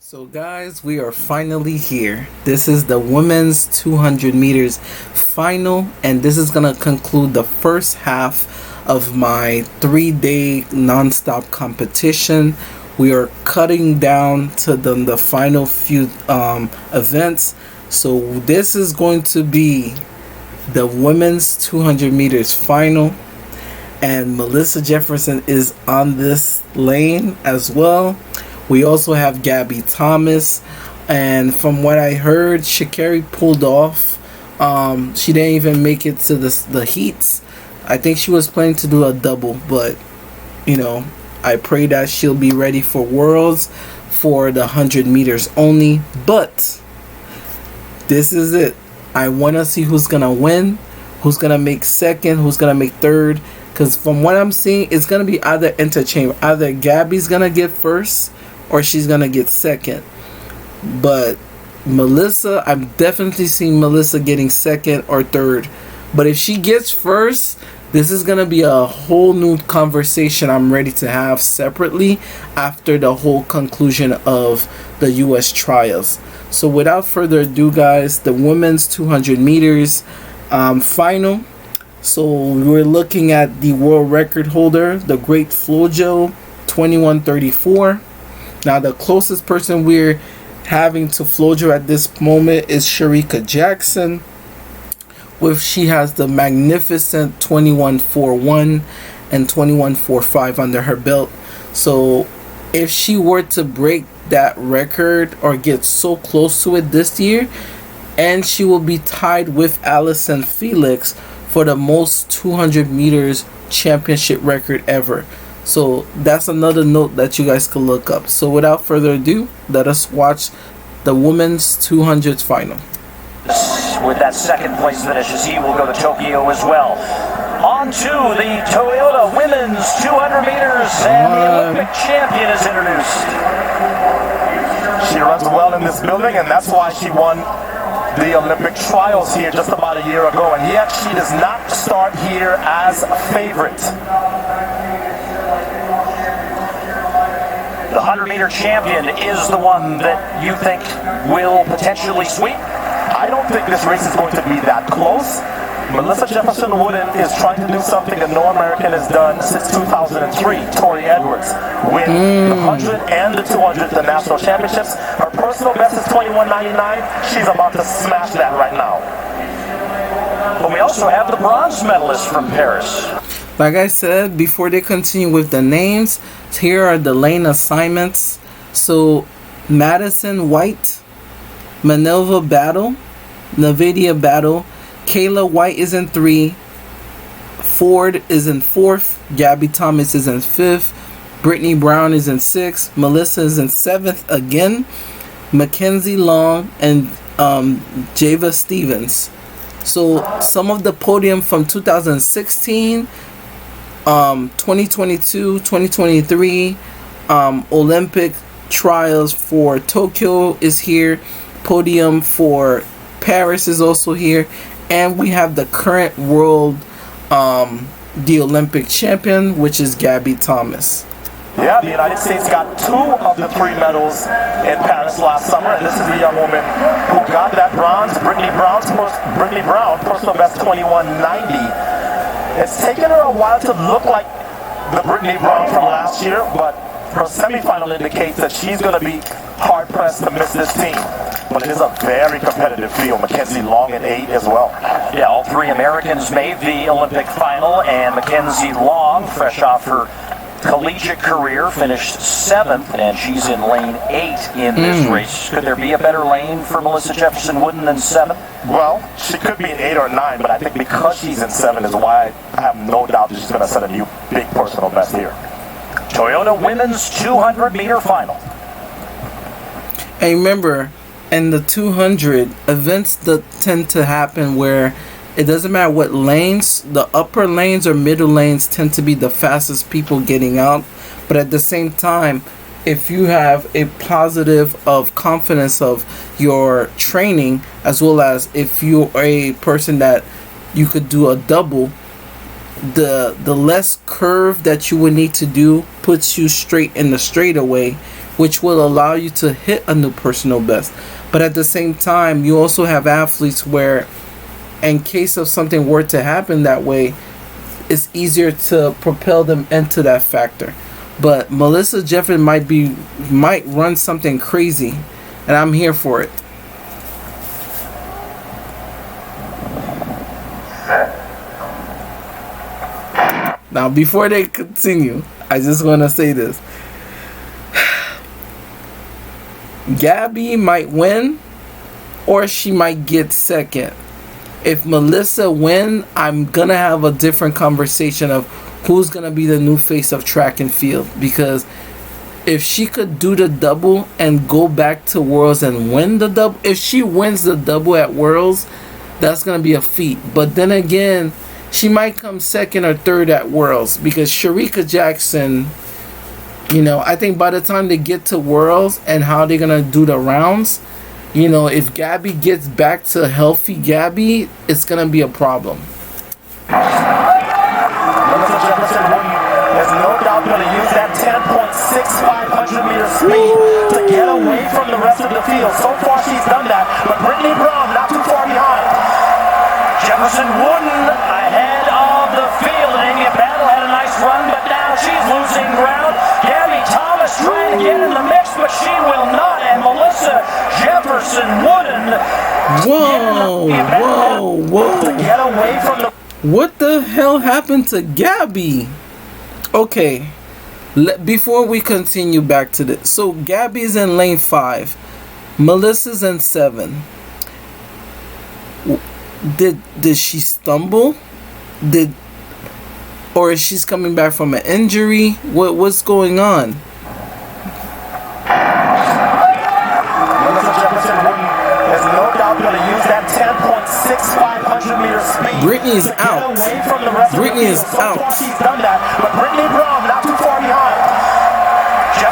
So guys, we are finally here. This is the women's 200 meters final, and this is going to conclude the first half of my 3-day non-stop competition. We are cutting down to the final few events. So this is going to be the women's 200 meters final, and Melissa Jefferson is on this lane as well. We also have Gabby Thomas, and from what I heard, Sha'Carri pulled off. She didn't even make it to the heats. I think she was planning to do a double, but I pray that she'll be ready for Worlds for the 100 meters only. But this is it. I want to see who's gonna win, who's gonna make second, who's gonna make third. Because from what I'm seeing, it's gonna be either interchange. Either Gabby's gonna get first, or she's gonna get second. But Melissa, I'm definitely seeing Melissa getting second or third. But if she gets first, this is gonna be a whole new conversation I'm ready to have separately after the whole conclusion of the US trials. So without further ado, guys, the women's 200 meters final. So we're looking at the world record holder, the great Flojo, 21:34. Now, the closest person we're having to Flojo at this moment is Shericka Jackson, she has the magnificent 21:41 and 21:45 under her belt. So, if she were to break that record or get so close to it this year, and she will be tied with Allison Felix for the most 200 meters championship record ever. So that's another note that you guys can look up. So without further ado, let us watch the women's 200 final. With that second place finish, he will go to Tokyo as well. On to the Toyota women's 200 meters, and the Olympic champion is introduced. She runs well in this building, and that's why she won the Olympic trials here just about a year ago. And yet she does not start here as a favorite. The 100-meter champion is the one that you think will potentially sweep? I don't think this race is going to be that close. Melissa Jefferson Wooden is trying to do something that no American has done since 2003. Tori Edwards win the 100 and the 200 at the national championships. Her personal best is 21:99. She's about to smash that right now. But we also have the bronze medalist from Paris. Like I said, before they continue with the names, here are the lane assignments. So, Madison White, Minerva Battle, Nvidia Battle, Kayla White is in 3, Ford is in 4th, Gabby Thomas is in 5th, Brittany Brown is in 6th, Melissa is in 7th again, Mackenzie Long, and Java Stevens. So, some of the podium from 2016, 2022, 2023 Olympic trials for Tokyo is here. Podium for Paris is also here, and we have the current world the Olympic champion, which is Gabby Thomas. Yeah, the United States got 2 of the 3 medals in Paris last summer, and this is the young woman who got that bronze. Brittany Brown, personal best 21:90. It's taken her a while to look like the Brittany Brown from last year, but her semifinal indicates that she's going to be hard-pressed to miss this team. But it is a very competitive field. Mackenzie Long in 8 as well. Yeah, all 3 Americans made the Olympic final, and Mackenzie Long, fresh off her collegiate career, finished 7th, and she's in lane 8 in this race. Could there be a better lane for Melissa Jefferson Wooden than 7th? Well, she could be in 8 or 9, but I think because she's in 7 is why I have no doubt that she's going to set a new big personal best here. Toyota women's 200-meter final. And remember, in the 200, events that tend to happen where it doesn't matter what lanes, the upper lanes or middle lanes tend to be the fastest people getting out. But at the same time, if you have a positive of confidence of your training, as well as if you're a person that you could do a double, the less curve that you would need to do puts you straight in the straightaway, which will allow you to hit a new personal best. But at the same time, you also have athletes where, in case of something were to happen that way, it's easier to propel them into that factor. But Melissa Jefferson might run something crazy, and I'm here for it. Now, before they continue, I just want to say this. Gabby might win, or she might get second. If Melissa win, I'm gonna have a different conversation of who's gonna be the new face of track and field. Because if she could do the double and go back to Worlds and win the double, if she wins the double at Worlds, that's gonna be a feat. But then again, she might come second or third at Worlds, because Shericka Jackson, I think by the time they get to Worlds and how they're gonna do the rounds, if Gabby gets back to healthy Gabby, it's gonna be a problem. Melissa Jefferson is no doubt going to use that 10.6500 meter speed to get away from the rest of the field. So far she's done that, but Brittany Brown not too far behind. Jefferson Wooden ahead of the field. And Amy Battle had a nice run, but now she's losing ground. Gabby Thomas trying to get in the mix, but she will not. And Melissa Jefferson Wooden. Whoa. To get away from the... What the hell happened to Gabby? Okay, before we continue back to this. So Gabby's in lane 5. Melissa's in 7. Did she stumble? Or is she's coming back from an injury? What's going on? Melissa Jefferson is no doubt going to use that 10.6500 meter speed. Brittany's to out. Get away from the rest Brittany of the is field. So out. far she's done that, but Brittany Brown not too far behind.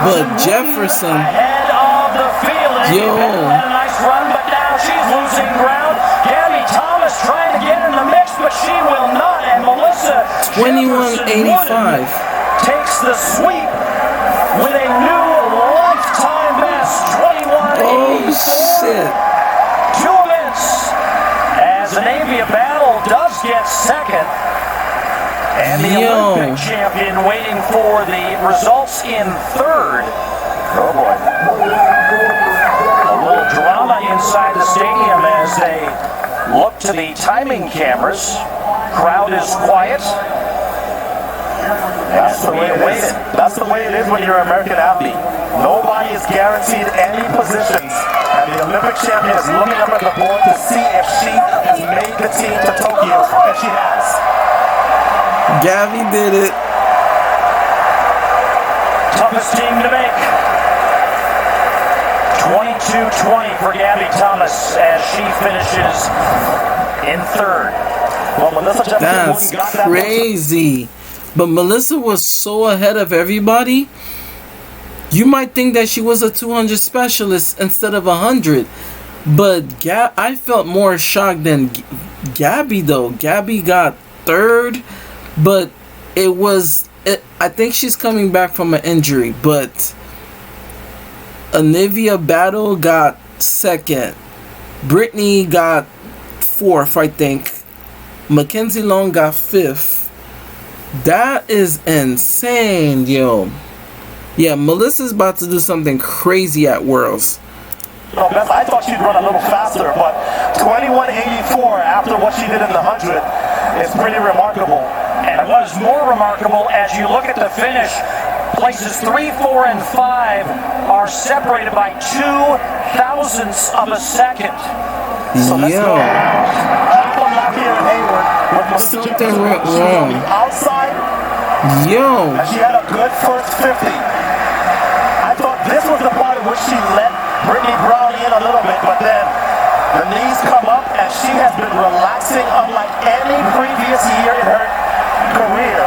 But Jefferson, ahead of the field. And yo, had a nice run, but now she's losing ground. Gabby Thomas trying to get in the mix, but she will not. And Melissa 21:85 takes the sweep with a new lifetime best. 21:84. Oh shit! 2 events as Navia Battle does get second. And the Olympic champion waiting for the results in third. Oh boy. A little drama inside the stadium as they look to the timing cameras. Crowd is quiet. That's the way it is. That's the way it is when you're an American athlete. Nobody is guaranteed any positions. And the Olympic champion is looking up at the board to see if she has made the team to Tokyo. And she has. Gabby did it. Toughest team to make. 22:20 for Gabby Thomas as she finishes in third. Well, Melissa Jefferson That's got that crazy. But Melissa was so ahead of everybody. You might think that she was a 200 specialist instead of 100. But I felt more shocked than Gabby, though. Gabby got third. But I think she's coming back from an injury. But Navia Battle got second. Brittany got fourth, I think. Mackenzie Long got fifth. That is insane, yo. Yeah, Melissa's about to do something crazy at Worlds. No, Beth, I thought she'd run a little faster, but 21:84 after what she did in the 100 is pretty remarkable. And what is more remarkable, as you look at the finish, places 3, 4, and 5 are separated by 0.02 of a second. So let's go. Half a lap here in Hayward with Melissa Something Jefferson. went She was wrong. on the outside, Yo. and she had a good first 50. I thought this was the part in which she let Brittany Brown in a little bit, but then the knees come up, and she has been relaxing unlike any previous year in her career,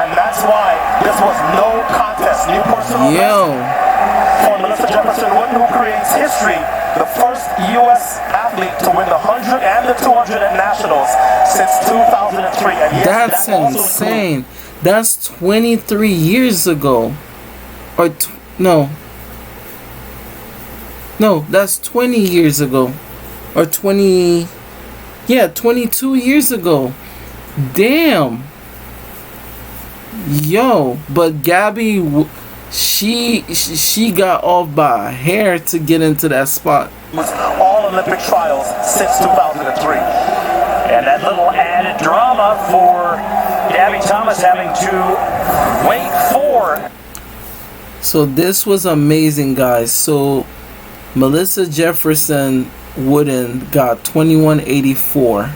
and that's why this was no contest. New personal best for Melissa Jefferson Wooden, who creates history, the first U.S. athlete to win the 100 and the 200 at nationals since 2003. And yes, That's insane. That's 23 years ago. No. No, that's 20 years ago. Or 20. Yeah, 22 years ago. Damn. Yo, but Gabby, she got off by a hair to get into that spot. All Olympic trials since 2003. And that little added drama for Gabby Thomas having to wait for. So this was amazing, guys. So Melissa Jefferson Wooden got 2184.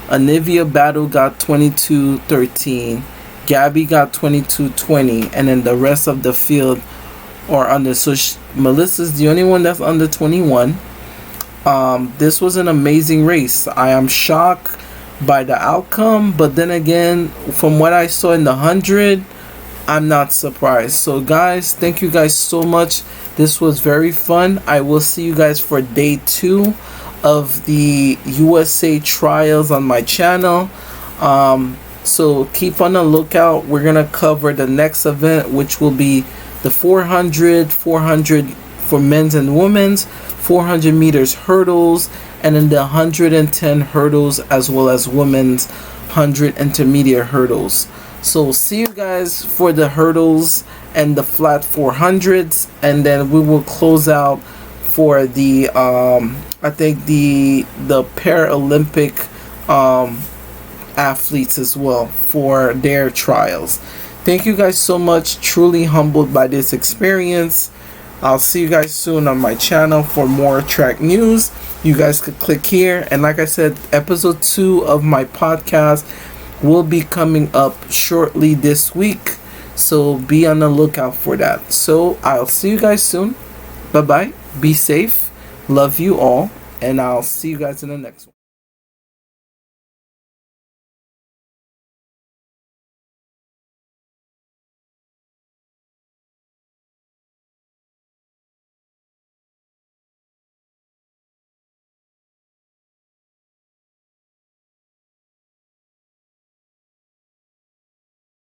Anivia Battle got 2213. Gabby got 2220, and then the rest of the field are under. So Melissa's the only one that's under 21. This was an amazing race. I am shocked by the outcome, but then again, from what I saw in the 100, I'm not surprised. So guys, thank you guys so much. This was very fun. I will see you guys for day 2 of the USA trials on my channel. So keep on the lookout. We're gonna cover the next event, which will be the 400 for men's and women's, 400 meters hurdles, and then the 110 hurdles, as well as women's 100 intermediate hurdles. So see you guys for the hurdles and the flat 400s, and then we will close out for the I think the Paralympic athletes as well for their trials. Thank you guys so much. Truly humbled by this experience. I'll see you guys soon on my channel for more track news. You guys could click here, and like I said, episode 2 of my podcast will be coming up shortly this week, so be on the lookout for that. So I'll see you guys soon. Bye bye, be safe, love you all, and I'll see you guys in the next one.